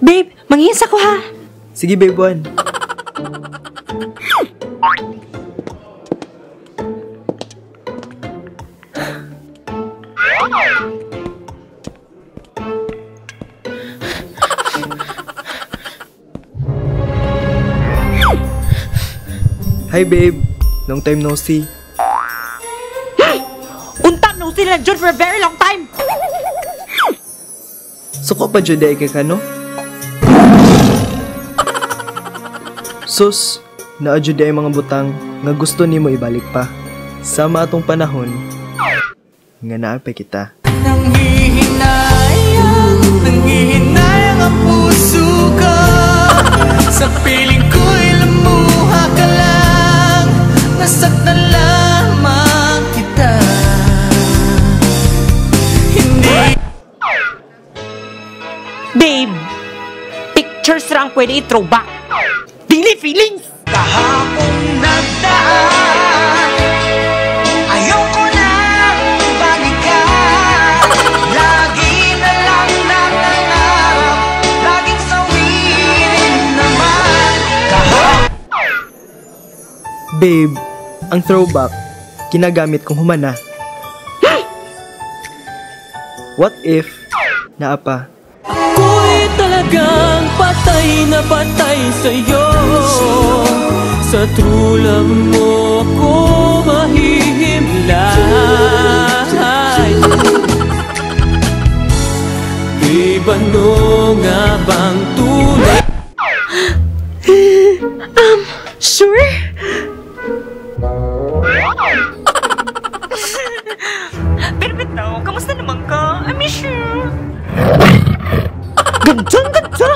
Babe, manghihins ako ha. Sige, babe, one. Hi, babe. Long time no see. Unta, no sila John for a very long time. Suko pa dyan kay kano? Sus, naadyo ay mga butang nga gusto nimo ibalik pa. Sama atong panahon nga naapay kita. Nanghihinayang ang puso ko. Sa piling ko'y lumuha ka lang. Nasaktan lamang kita. Hindi. Babe, pictures lang pwede i-throwback. Dili feelings. Kahapon nagdaan, ayoko nang balikan. Lagi na lang nangangarap, laging sawirin naman. Babe, ang throwback, kinagamit kong humana. What if, naapa? Ako'y talagang patay na patay sa'yo. Sa trulang mo ako mahihimlay. Iba no nga bang tunay? Sure? Pero bitaw, kamusta naman ka? I miss you. Ganda, ganda!